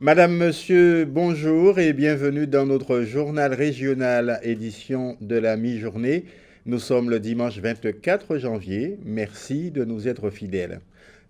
Madame, Monsieur, bonjour et bienvenue dans notre journal régional édition de la mi-journée. Nous sommes le dimanche 24 janvier. Merci de nous être fidèles.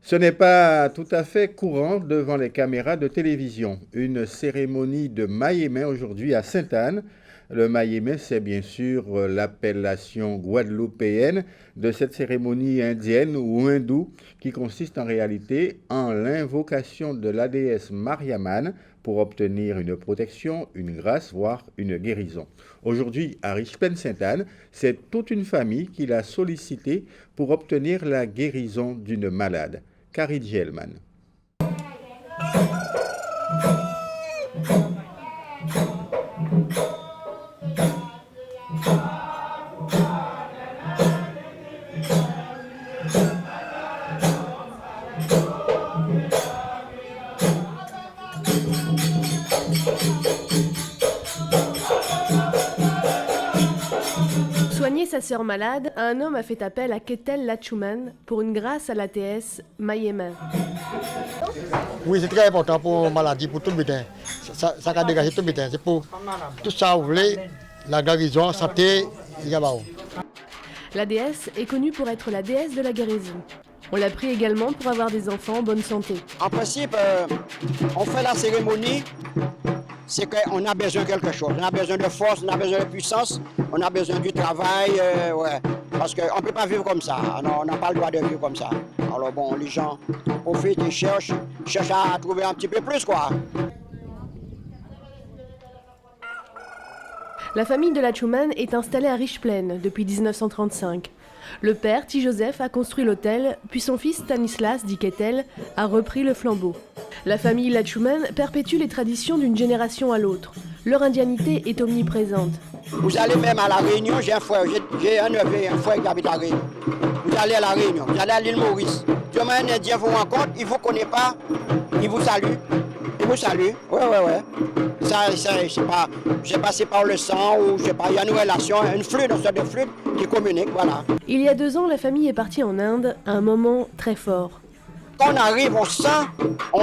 Ce n'est pas tout à fait courant devant les caméras de télévision. Une cérémonie de Mayémé aujourd'hui à Sainte-Anne. Le Mayémé, c'est bien sûr l'appellation guadeloupéenne de cette cérémonie indienne ou hindoue qui consiste en réalité en l'invocation de la déesse Mariamman pour obtenir une protection, une grâce, voire une guérison. Aujourd'hui, à Richeplein-Sainte-Anne, c'est toute une famille qui l'a sollicité pour obtenir la guérison d'une malade. Carrie Gelman. Soigner sa sœur malade, un homme a fait appel à Ketel Lachuman pour une grâce à la déesse Mayémé. Oui, c'est très important pour la maladie, pour tout le bétain. Ça a dégagé tout le bétain. C'est pour tout ça, vous voulez, la guérison, la santé, il y a pas. La déesse est connue pour être la déesse de la guérison. On l'a pris également pour avoir des enfants en bonne santé. En principe, on fait la cérémonie, c'est qu'on a besoin de quelque chose. On a besoin de force, on a besoin de puissance, on a besoin du travail, ouais. Parce qu'on ne peut pas vivre comme ça, on n'a pas le droit de vivre comme ça. Alors bon, les gens profitent et cherchent à trouver un petit peu plus, quoi. La famille de Lachuman est installée à Richeplein depuis 1935. Le père, T. Joseph, a construit l'hôtel, puis son fils Stanislas, dit Ketel, a repris le flambeau. La famille Lachuman perpétue les traditions d'une génération à l'autre. Leur indianité est omniprésente. Vous allez même à La Réunion, j'ai un frère, j'ai un neveu, un frère qui habite à La Réunion. Vous allez à La Réunion, vous allez à l'île Maurice. Demain, un Indien vous rencontre, il ne vous connaît pas, il vous salue. Il vous salue, ouais. Ça, c'est pas, j'ai passé par le sang ou je sais pas, il y a une relation, une flûte, une sorte de flûte qui communique, voilà. Il y a 2 ans, la famille est partie en Inde à un moment très fort. Quand on arrive, on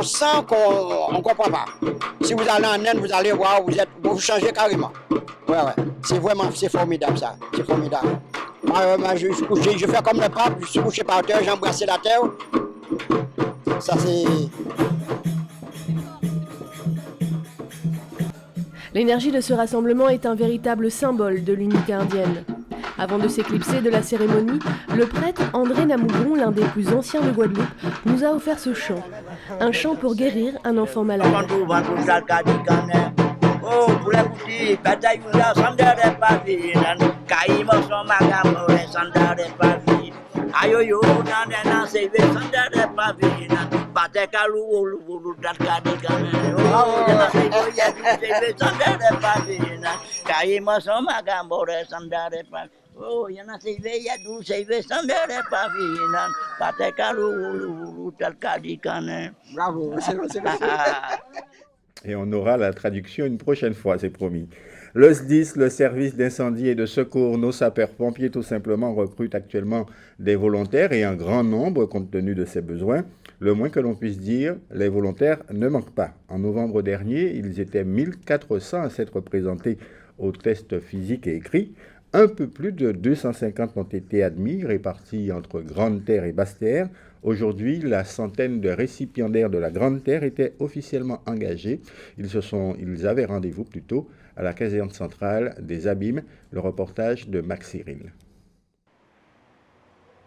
sent qu'on ne comprend pas. Si vous allez en Inde, vous allez voir, vous changez carrément. Ouais. C'est formidable ça, c'est formidable. Moi, je fais comme le pape, je suis couché par terre, j'ai embrassé la terre. Ça c'est... L'énergie de ce rassemblement est un véritable symbole de l'unité indienne. Avant de s'éclipser de la cérémonie, le prêtre André Namougon, l'un des plus anciens de Guadeloupe, nous a offert ce chant. Un chant pour guérir un enfant malade. Bravo, c'est Et on aura la traduction une prochaine fois, c'est promis. Le SDIS, le service d'incendie et de secours, nos sapeurs-pompiers tout simplement recrutent actuellement des volontaires et un grand nombre compte tenu de ses besoins. Le moins que l'on puisse dire, les volontaires ne manquent pas. En novembre dernier, ils étaient 1400 à s'être présentés aux tests physiques et écrits. Un peu plus de 250 ont été admis, répartis entre Grande Terre et Basse Terre. Aujourd'hui, la centaine de récipiendaires de la Grande Terre étaient officiellement engagés. Ils avaient rendez-vous plutôt à la caserne centrale des Abîmes. Le reportage de Max Cyril.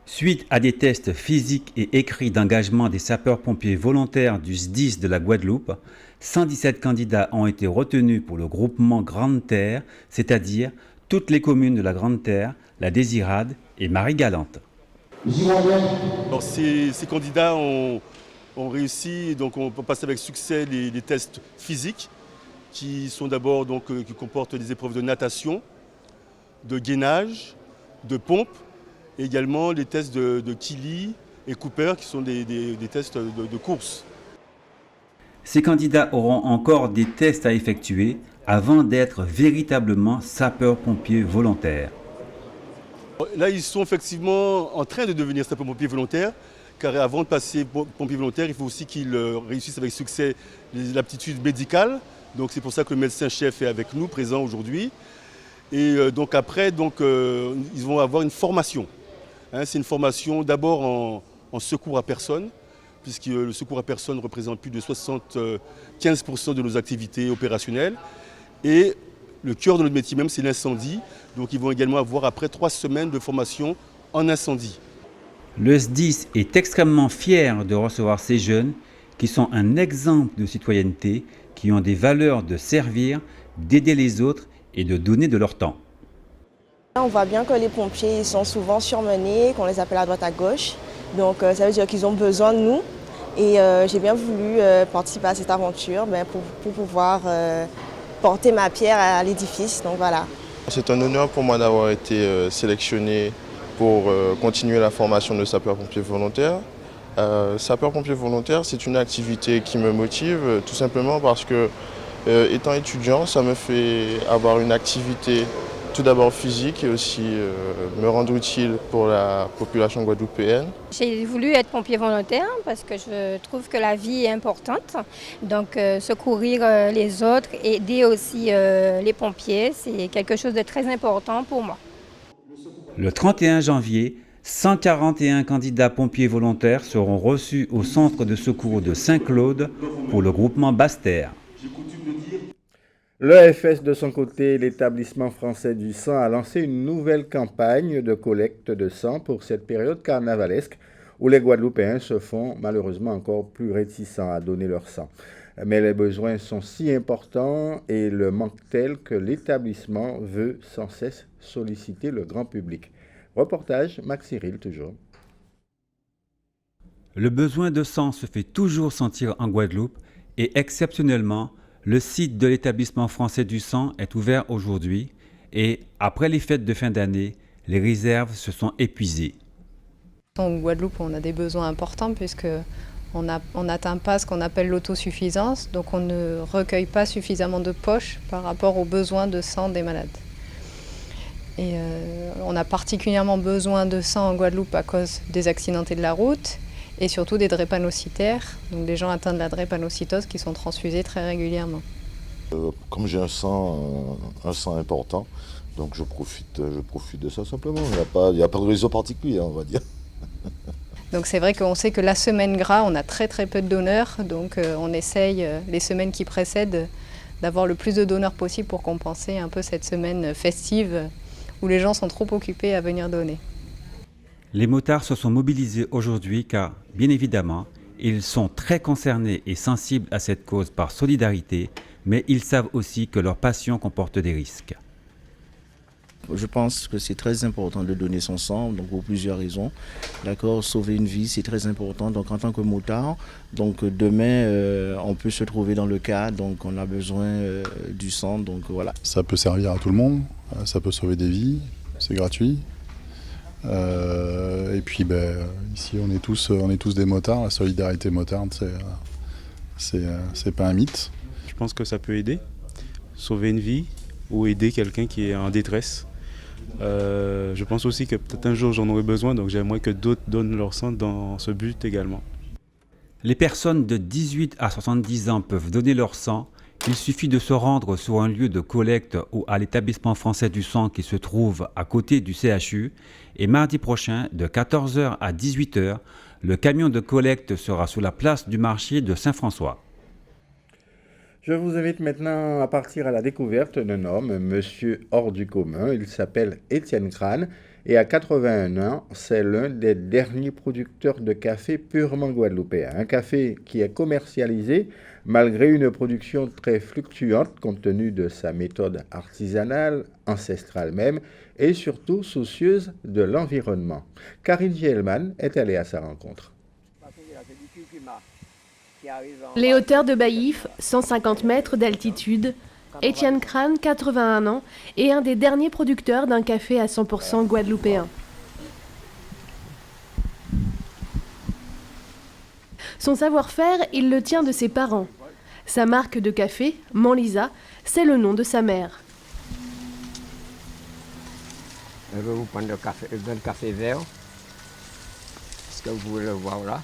Suite à des tests physiques et écrits d'engagement des sapeurs-pompiers volontaires du SDIS de la Guadeloupe, 117 candidats ont été retenus pour le groupement Grande Terre, c'est-à-dire toutes les communes de la Grande Terre, la Désirade et Marie-Galante. Alors, ces candidats ont réussi, donc on peut passer avec succès les tests physiques qui sont d'abord qui comportent des épreuves de natation, de gainage, de pompe, et également les tests de Kili et Cooper qui sont des tests de course. Ces candidats auront encore des tests à effectuer avant d'être véritablement sapeurs-pompiers volontaires. Là, ils sont effectivement en train de devenir sapeurs-pompiers volontaires. car avant de passer pompier volontaire, il faut aussi qu'ils réussissent avec succès l'aptitude médicale. Donc c'est pour ça que le médecin-chef est avec nous, présent aujourd'hui. Et donc après, ils vont avoir une formation. C'est une formation d'abord en secours à personne, puisque le secours à personne représente plus de 75% de nos activités opérationnelles. Et le cœur de notre métier même, c'est l'incendie. Donc ils vont également avoir après 3 semaines de formation en incendie. Le SDIS est extrêmement fier de recevoir ces jeunes qui sont un exemple de citoyenneté, qui ont des valeurs de servir, d'aider les autres et de donner de leur temps. On voit bien que les pompiers ils sont souvent surmenés, qu'on les appelle à droite à gauche. Donc ça veut dire qu'ils ont besoin de nous. Et j'ai bien voulu participer à cette aventure pour pouvoir porter ma pierre à l'édifice. Donc voilà. C'est un honneur pour moi d'avoir été sélectionné pour continuer la formation de sapeur-pompier volontaire. Sapeur-pompier volontaire, c'est une activité qui me motive tout simplement parce que, étant étudiant, ça me fait avoir une activité tout d'abord physique et aussi me rendre utile pour la population guadeloupéenne. J'ai voulu être pompier volontaire parce que je trouve que la vie est importante. Donc secourir les autres, aider aussi les pompiers, c'est quelque chose de très important pour moi. Le 31 janvier, 141 candidats pompiers volontaires seront reçus au centre de secours de Saint-Claude pour le groupement Basse-Terre. L'EFS, de son côté, l'établissement français du sang, a lancé une nouvelle campagne de collecte de sang pour cette période carnavalesque où les Guadeloupéens se font malheureusement encore plus réticents à donner leur sang. Mais les besoins sont si importants et le manque tel que l'établissement veut sans cesse solliciter le grand public. Reportage Max Cyril toujours. Le besoin de sang se fait toujours sentir en Guadeloupe et exceptionnellement, le site de l'établissement français du sang est ouvert aujourd'hui et après les fêtes de fin d'année, les réserves se sont épuisées. En Guadeloupe, on a des besoins importants puisque on n'atteint pas ce qu'on appelle l'autosuffisance, donc on ne recueille pas suffisamment de poches par rapport aux besoins de sang des malades. Et on a particulièrement besoin de sang en Guadeloupe à cause des accidentés de la route et surtout des drépanocytaires, donc des gens atteints de la drépanocytose qui sont transfusés très régulièrement. Comme j'ai un sang important, donc je profite de ça simplement. Il n'y a pas de raison particulière, on va dire. Donc c'est vrai qu'on sait que la semaine gras, on a très peu de donneurs, donc on essaye les semaines qui précèdent d'avoir le plus de donneurs possible pour compenser un peu cette semaine festive où les gens sont trop occupés à venir donner. Les motards se sont mobilisés aujourd'hui car, bien évidemment, ils sont très concernés et sensibles à cette cause par solidarité, mais ils savent aussi que leur passion comporte des risques. Je pense que c'est très important de donner son sang, donc pour plusieurs raisons. D'accord, sauver une vie, c'est très important. Donc en tant que motard, donc demain on peut se trouver dans le cas, donc on a besoin du sang, donc voilà. Ça peut servir à tout le monde, ça peut sauver des vies, c'est gratuit. Et puis ici on est tous des motards, la solidarité motarde c'est pas un mythe. Je pense que ça peut aider, sauver une vie ou aider quelqu'un qui est en détresse. Je pense aussi que peut-être un jour j'en aurai besoin, donc j'aimerais que d'autres donnent leur sang dans ce but également. Les personnes de 18 à 70 ans peuvent donner leur sang. Il suffit de se rendre sur un lieu de collecte ou à l'établissement français du sang qui se trouve à côté du CHU. Et mardi prochain, de 14h à 18h, le camion de collecte sera sur la place du marché de Saint-François. Je vous invite maintenant à partir à la découverte d'un homme, monsieur hors du commun. Il s'appelle Étienne Crane et à 81 ans, c'est l'un des derniers producteurs de café purement guadeloupéen. Un café qui est commercialisé malgré une production très fluctuante compte tenu de sa méthode artisanale, ancestrale même, et surtout soucieuse de l'environnement. Karine Gielman est allée à sa rencontre. Les hauteurs de Baïf, 150 mètres d'altitude, Étienne Crane, 81 ans, est un des derniers producteurs d'un café à 100% guadeloupéen. Son savoir-faire, il le tient de ses parents. Sa marque de café, Manlisa, c'est le nom de sa mère. Je vais vous prendre le café vert. que vous pouvez le voir là.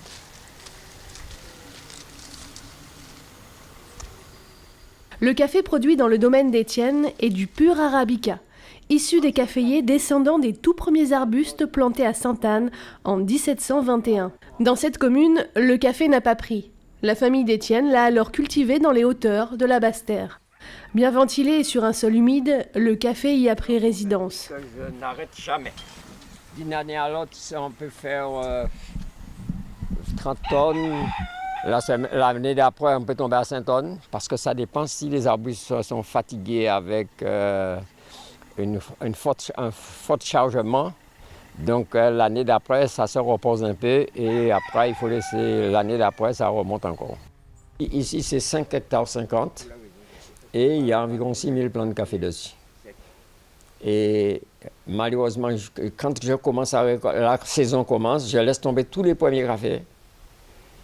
Le café produit dans le domaine d'Étienne est du pur arabica, issu des caféiers descendants des tout premiers arbustes plantés à Sainte-Anne en 1721. Dans cette commune, le café n'a pas pris. La famille d'Étienne l'a alors cultivé dans les hauteurs de la Basse-Terre. Bien ventilé et sur un sol humide, le café y a pris résidence. Je n'arrête jamais. D'une année à l'autre, on peut faire 30 tonnes. L'année d'après, on peut tomber à 5 tonnes, parce que ça dépend si les arbustes sont fatigués avec un fort chargement. Donc l'année d'après, ça se repose un peu et après, il faut laisser l'année d'après, ça remonte encore. Ici, c'est 5 hectares 50 et il y a environ 6000 plants de café dessus. Et malheureusement, quand la saison commence, je laisse tomber tous les premiers cafés.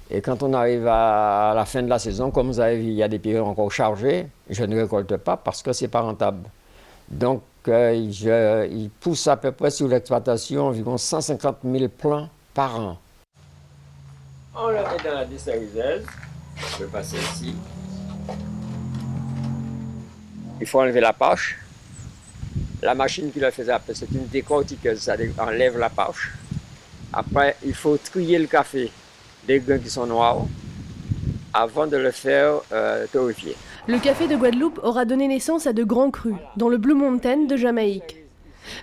Et quand on arrive à la fin de la saison, comme vous avez vu, il y a des périodes encore chargées, je ne récolte pas parce que ce n'est pas rentable. Donc, il pousse à peu près sur l'exploitation environ 150 000 plants par an. On le met dans la destériseuse. Je peux passer ici. Il faut enlever la poche. La machine qui le faisait, c'est une décortiqueuse, ça enlève la poche. Après, il faut trier le café des grains qui sont noirs avant de le faire torréfier. Le café de Guadeloupe aura donné naissance à de grands crus, dont le Blue Mountain de Jamaïque.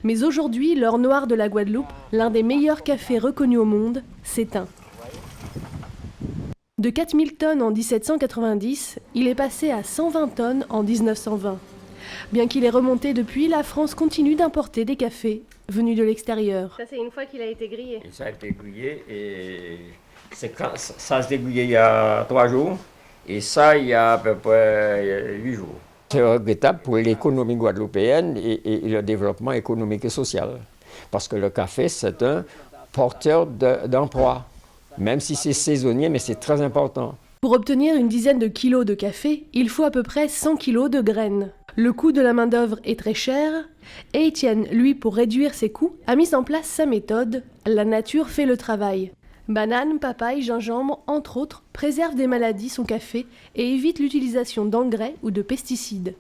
Mais aujourd'hui, l'or noir de la Guadeloupe, l'un des meilleurs cafés reconnus au monde, s'éteint. De 4000 tonnes en 1790, il est passé à 120 tonnes en 1920. Bien qu'il ait remonté depuis, la France continue d'importer des cafés venus de l'extérieur. Ça, c'est une fois qu'il a été grillé. Et ça a été grillé et ça s'est grillé il y a 3 jours. Et ça, il y a à peu près 8 jours. C'est regrettable pour l'économie guadeloupéenne et le développement économique et social. Parce que le café, c'est un porteur d'emploi. Même si c'est saisonnier, mais c'est très important. Pour obtenir une dizaine de kilos de café, il faut à peu près 100 kilos de graines. Le coût de la main-d'œuvre est très cher. Et Étienne, lui, pour réduire ses coûts, a mis en place sa méthode « La nature fait le travail ». Bananes, papayes, gingembre, entre autres, préservent des maladies son café et évitent l'utilisation d'engrais ou de pesticides.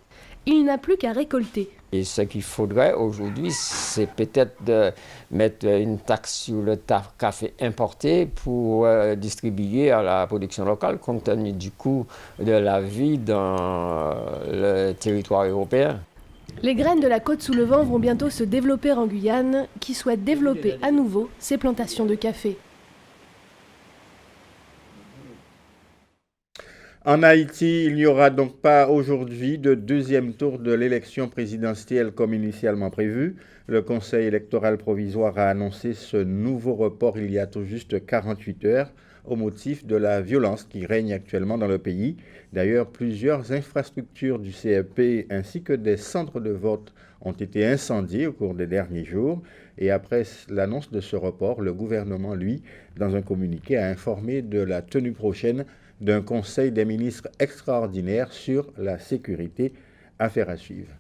Il n'a plus qu'à récolter. Et ce qu'il faudrait aujourd'hui, c'est peut-être de mettre une taxe sur le café importé pour distribuer à la production locale, compte tenu du coût de la vie dans le territoire européen. Les graines de la Côte-sous-le-Vent vont bientôt se développer en Guyane, qui souhaite développer à nouveau ses plantations de café. En Haïti, il n'y aura donc pas aujourd'hui de deuxième tour de l'élection présidentielle comme initialement prévu. Le Conseil électoral provisoire a annoncé ce nouveau report il y a tout juste 48 heures au motif de la violence qui règne actuellement dans le pays. D'ailleurs, plusieurs infrastructures du CEP ainsi que des centres de vote ont été incendiés au cours des derniers jours. Et après l'annonce de ce report, le gouvernement, lui, dans un communiqué, a informé de la tenue prochaine d'un conseil des ministres extraordinaire sur la sécurité. Affaire à suivre.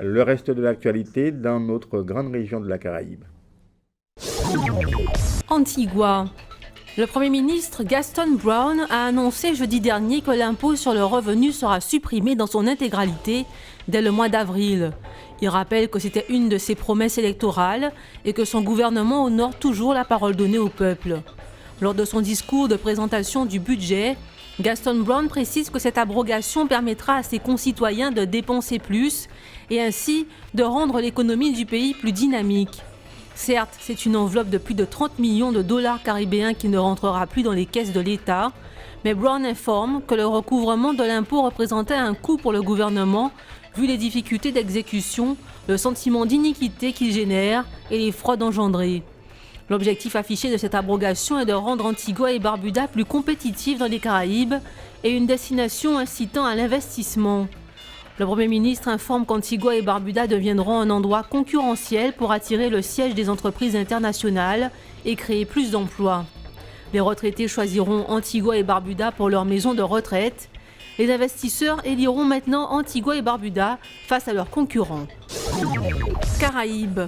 Le reste de l'actualité dans notre grande région de la Caraïbe. Antigua. Le Premier ministre Gaston Brown a annoncé jeudi dernier que l'impôt sur le revenu sera supprimé dans son intégralité dès le mois d'avril. Il rappelle que c'était une de ses promesses électorales et que son gouvernement honore toujours la parole donnée au peuple. Lors de son discours de présentation du budget, Gaston Brown précise que cette abrogation permettra à ses concitoyens de dépenser plus et ainsi de rendre l'économie du pays plus dynamique. Certes, c'est une enveloppe de plus de 30 millions de dollars caribéens qui ne rentrera plus dans les caisses de l'État, mais Brown informe que le recouvrement de l'impôt représentait un coût pour le gouvernement, vu les difficultés d'exécution, le sentiment d'iniquité qu'il génère et les fraudes engendrées. L'objectif affiché de cette abrogation est de rendre Antigua et Barbuda plus compétitifs dans les Caraïbes et une destination incitant à l'investissement. Le Premier ministre informe qu'Antigua et Barbuda deviendront un endroit concurrentiel pour attirer le siège des entreprises internationales et créer plus d'emplois. Les retraités choisiront Antigua et Barbuda pour leur maison de retraite. Les investisseurs éliront maintenant Antigua et Barbuda face à leurs concurrents. Caraïbes.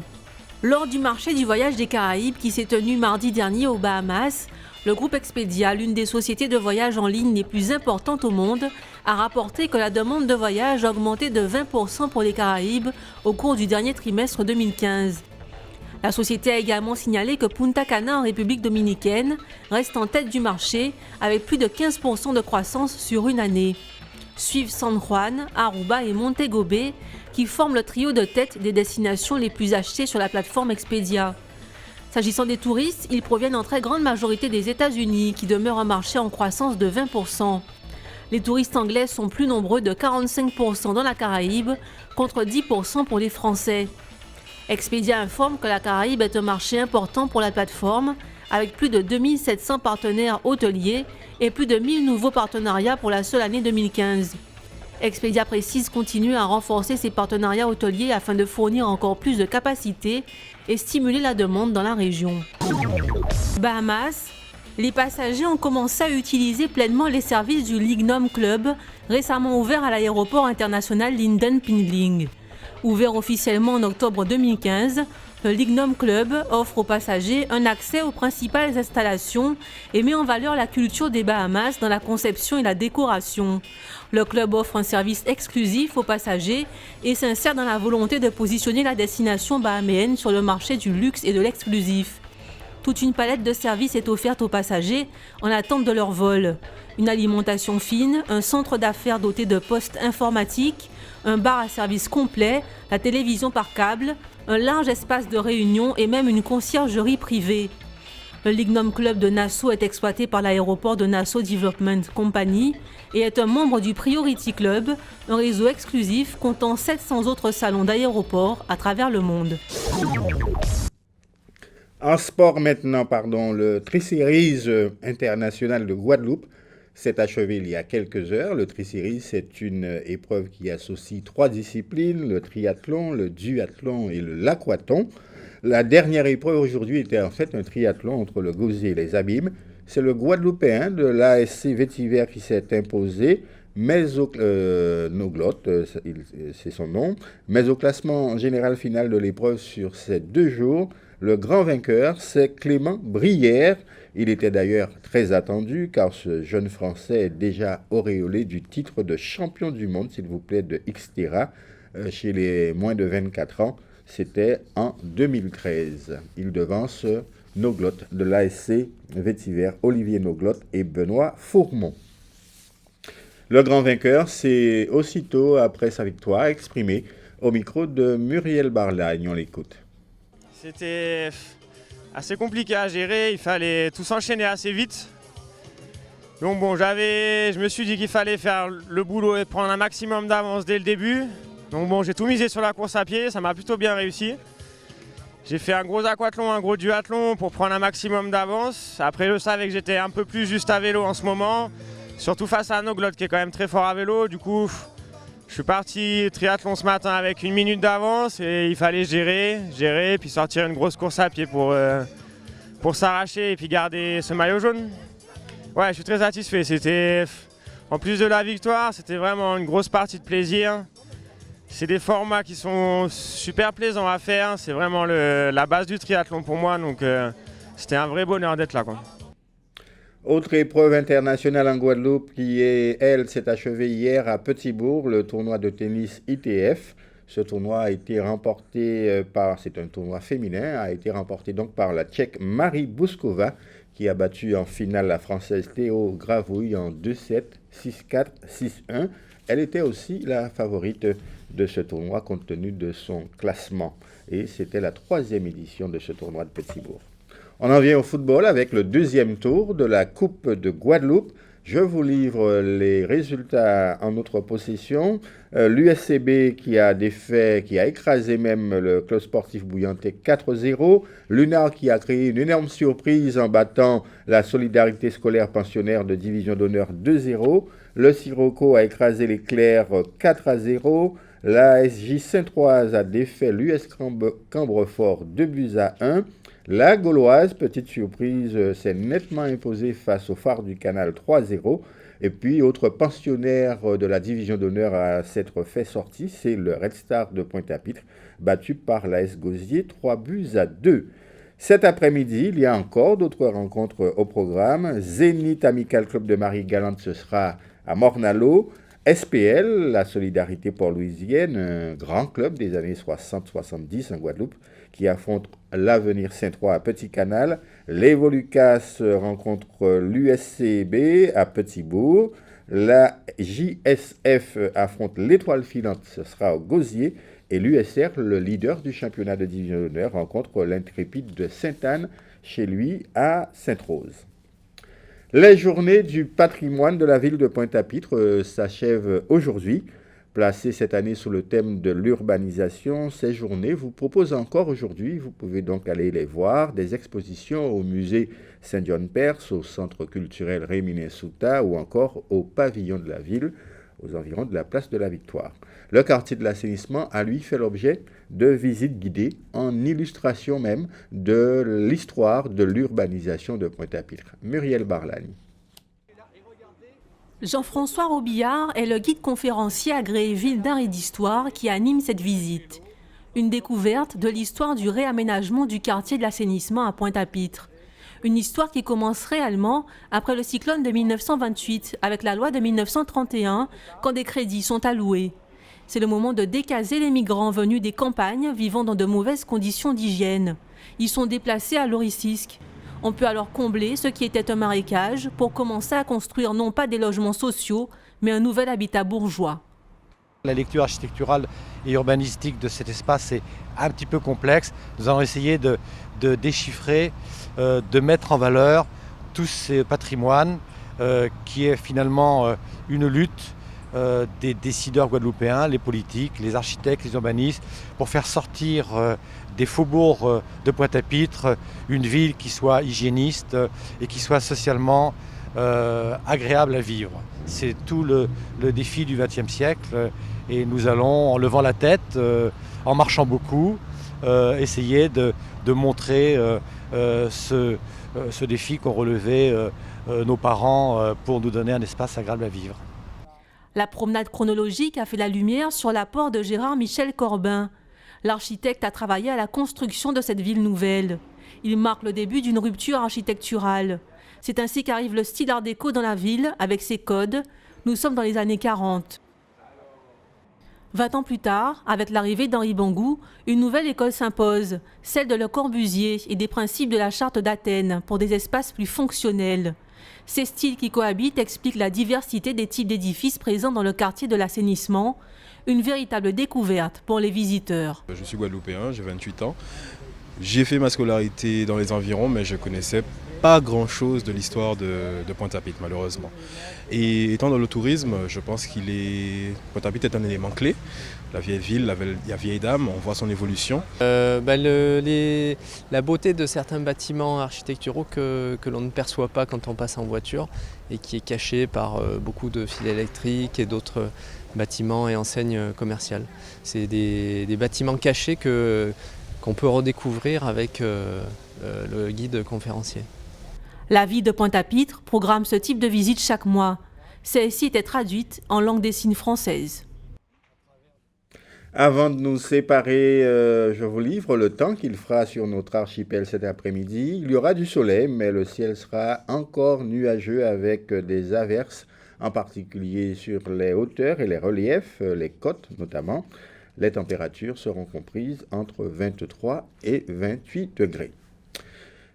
Lors du marché du voyage des Caraïbes qui s'est tenu mardi dernier aux Bahamas, le groupe Expedia, l'une des sociétés de voyage en ligne les plus importantes au monde, a rapporté que la demande de voyage a augmenté de 20% pour les Caraïbes au cours du dernier trimestre 2015. La société a également signalé que Punta Cana en République dominicaine reste en tête du marché avec plus de 15% de croissance sur une année. Suivent San Juan, Aruba et Montego Bay qui forment le trio de tête des destinations les plus achetées sur la plateforme Expedia. S'agissant des touristes, ils proviennent en très grande majorité des États-Unis qui demeurent un marché en croissance de 20%. Les touristes anglais sont plus nombreux de 45% dans la Caraïbe contre 10% pour les Français. Expedia informe que la Caraïbe est un marché important pour la plateforme avec plus de 2700 partenaires hôteliers et plus de 1000 nouveaux partenariats pour la seule année 2015. Expedia précise continuer à renforcer ses partenariats hôteliers afin de fournir encore plus de capacités et stimuler la demande dans la région. Bahamas, les passagers ont commencé à utiliser pleinement les services du Lignum Club, récemment ouvert à l'aéroport international Linden Pindling. Ouvert officiellement en octobre 2015, le Lignum Club offre aux passagers un accès aux principales installations et met en valeur la culture des Bahamas dans la conception et la décoration. Le club offre un service exclusif aux passagers et s'insère dans la volonté de positionner la destination bahaméenne sur le marché du luxe et de l'exclusif. Toute une palette de services est offerte aux passagers en attente de leur vol. Une alimentation fine, un centre d'affaires doté de postes informatiques, un bar à service complet, la télévision par câble, un large espace de réunion et même une conciergerie privée. Le Lignum Club de Nassau est exploité par l'aéroport de Nassau Development Company et est un membre du Priority Club, un réseau exclusif comptant 700 autres salons d'aéroports à travers le monde. En sport maintenant, le Tri-Series international de Guadeloupe s'est achevé il y a quelques heures. Le Tri-Series, c'est une épreuve qui associe 3 disciplines, le triathlon, le duathlon et l'aquathlon. La dernière épreuve aujourd'hui était en fait un triathlon entre le Gosier et les Abîmes. C'est le Guadeloupéen de l'ASC Vétiver qui s'est imposé, Noglotte, c'est son nom. Mais au classement général final de l'épreuve sur ces 2 jours, le grand vainqueur, c'est Clément Brière. Il était d'ailleurs très attendu car ce jeune Français est déjà auréolé du titre de champion du monde, s'il vous plaît, de Xterra chez les moins de 24 ans. C'était en 2013. Il devance Noglotte de l'ASC Vétiver, Olivier Noglotte et Benoît Fourmont. Le grand vainqueur s'est aussitôt, après sa victoire, exprimé au micro de Muriel Barlagne. On l'écoute. C'était assez compliqué à gérer, il fallait tout s'enchaîner assez vite. Donc bon, je me suis dit qu'il fallait faire le boulot et prendre un maximum d'avance dès le début. Donc bon, j'ai tout misé sur la course à pied, ça m'a plutôt bien réussi. J'ai fait un gros aquathlon, un gros duathlon pour prendre un maximum d'avance. Après, je savais que j'étais un peu plus juste à vélo en ce moment, surtout face à Noglotte qui est quand même très fort à vélo. Du coup, je suis parti triathlon ce matin avec 1 minute d'avance et il fallait gérer, puis sortir une grosse course à pied pour s'arracher et puis garder ce maillot jaune. Ouais, je suis très satisfait. C'était, en plus de la victoire, c'était vraiment une grosse partie de plaisir. C'est des formats qui sont super plaisants à faire. C'est vraiment la base du triathlon pour moi, donc c'était un vrai bonheur d'être là, quoi. Autre épreuve internationale en Guadeloupe qui, elle, s'est achevée hier à Petit-Bourg, le tournoi de tennis ITF. Ce tournoi a été remporté c'est un tournoi féminin, a été remporté donc par la Tchèque Marie Bouskova qui a battu en finale la Française Théo Gravouille en 2-7, 6-4, 6-1. Elle était aussi la favorite de ce tournoi compte tenu de son classement. Et c'était la 3e édition de ce tournoi de Petit-Bourg. On en vient au football avec le 2e tour de la Coupe de Guadeloupe. Je vous livre les résultats en notre possession. L'USCB qui a écrasé même le club sportif bouillantais 4-0. L'UNAR qui a créé une énorme surprise en battant la Solidarité scolaire pensionnaire de division d'honneur 2-0. Le Sirocco a écrasé les Clairs 4-0. La SJ Sainte-Troise a défait l'US Cambrefort 2-1. La Gauloise, petite surprise, s'est nettement imposée face au Phare du Canal 3-0. Et puis, autre pensionnaire de la division d'honneur à s'être fait sortir, c'est le Red Star de Pointe-à-Pitre, battu par l'AS Gosier 3-2. Cet après-midi, il y a encore d'autres rencontres au programme. Zénith Amical Club de Marie-Galante, ce sera à Mornalo. SPL, la Solidarité Port-Louisienne, un grand club des années 60-70 en Guadeloupe, qui affronte l'Avenir Saint-Troy à Petit-Canal. L'Evolucas rencontre l'USCB à Petit-Bourg. La JSF affronte l'Étoile Filante, ce sera au Gosier. Et l'USR, le leader du championnat de division d'honneur, rencontre l'Intrépide de Sainte-Anne chez lui à Sainte-Rose. Les journées du patrimoine de la ville de Pointe-à-Pitre s'achèvent aujourd'hui. Placées cette année sous le thème de l'urbanisation, ces journées vous proposent encore aujourd'hui, vous pouvez donc aller les voir, des expositions au musée Saint-John-Perse, au centre culturel Réminé-Souta ou encore au pavillon de la ville, aux environs de la place de la Victoire. Le quartier de l'assainissement a lui fait l'objet de visites guidées en illustration même de l'histoire de l'urbanisation de Pointe-à-Pitre. Muriel Barlani. Jean-François Robillard est le guide conférencier agréé Ville d'Art et d'Histoire qui anime cette visite. Une découverte de l'histoire du réaménagement du quartier de l'assainissement à Pointe-à-Pitre. Une histoire qui commence réellement après le cyclone de 1928 avec la loi de 1931 quand des crédits sont alloués. C'est le moment de décaser les migrants venus des campagnes vivant dans de mauvaises conditions d'hygiène. Ils sont déplacés à Loricisque. On peut alors combler ce qui était un marécage pour commencer à construire non pas des logements sociaux, mais un nouvel habitat bourgeois. La lecture architecturale et urbanistique de cet espace est un petit peu complexe. Nous allons essayer de déchiffrer, de mettre en valeur tout ce patrimoine qui est finalement une lutte des décideurs guadeloupéens, les politiques, les architectes, les urbanistes, pour faire sortir des faubourgs de Pointe-à-Pitre une ville qui soit hygiéniste et qui soit socialement agréable à vivre. C'est tout le défi du XXe siècle et nous allons, en levant la tête, en marchant beaucoup, essayer de montrer ce défi qu'ont relevé nos parents pour nous donner un espace agréable à vivre. La promenade chronologique a fait la lumière sur l'apport de Gérard Michel Corbin. L'architecte a travaillé à la construction de cette ville nouvelle. Il marque le début d'une rupture architecturale. C'est ainsi qu'arrive le style art déco dans la ville, avec ses codes. Nous sommes dans les années 40. 20 ans plus tard, avec l'arrivée d'Henri Bangou, une nouvelle école s'impose, celle de Le Corbusier et des principes de la Charte d'Athènes pour des espaces plus fonctionnels. Ces styles qui cohabitent expliquent la diversité des types d'édifices présents dans le quartier de l'assainissement, une véritable découverte pour les visiteurs. Je suis guadeloupéen, j'ai 28 ans. J'ai fait ma scolarité dans les environs, mais je ne connaissais pas grand-chose de l'histoire de Pointe-à-Pitre, malheureusement. Et étant dans le tourisme, je pense Pointe-à-Pitre est un élément clé. La vieille ville, la vieille dame, on voit son évolution. La beauté de certains bâtiments architecturaux que l'on ne perçoit pas quand on passe en voiture et qui est cachée par beaucoup de fils électriques et d'autres bâtiments et enseignes commerciales. C'est des bâtiments cachés qu'on peut redécouvrir avec le guide conférencier. La ville de Pointe-à-Pitre programme ce type de visite chaque mois. Celle-ci était traduite en langue des signes française. Avant de nous séparer, je vous livre le temps qu'il fera sur notre archipel cet après-midi. Il y aura du soleil, mais le ciel sera encore nuageux avec des averses, en particulier sur les hauteurs et les reliefs, les côtes notamment. Les températures seront comprises entre 23 et 28 degrés.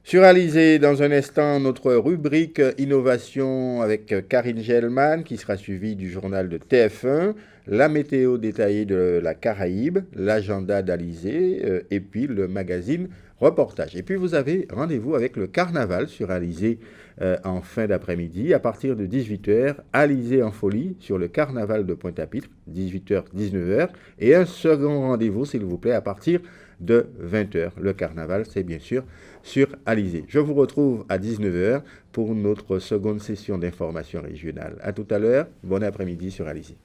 Sur Alizé, dans un instant, notre rubrique Innovation avec Karine Gelman, qui sera suivie du journal de TF1, la météo détaillée de la Caraïbe, l'agenda d'Alizé et puis le magazine Reportage. Et puis vous avez rendez-vous avec le carnaval sur Alizé en fin d'après-midi à partir de 18h, Alizé en folie sur le carnaval de Pointe-à-Pitre, 18h-19h, et un second rendez-vous, s'il vous plaît, à partir de 20h. Le carnaval, c'est bien sûr sur Alizé. Je vous retrouve à 19h pour notre seconde session d'information régionale. À tout à l'heure, bon après-midi sur Alizé.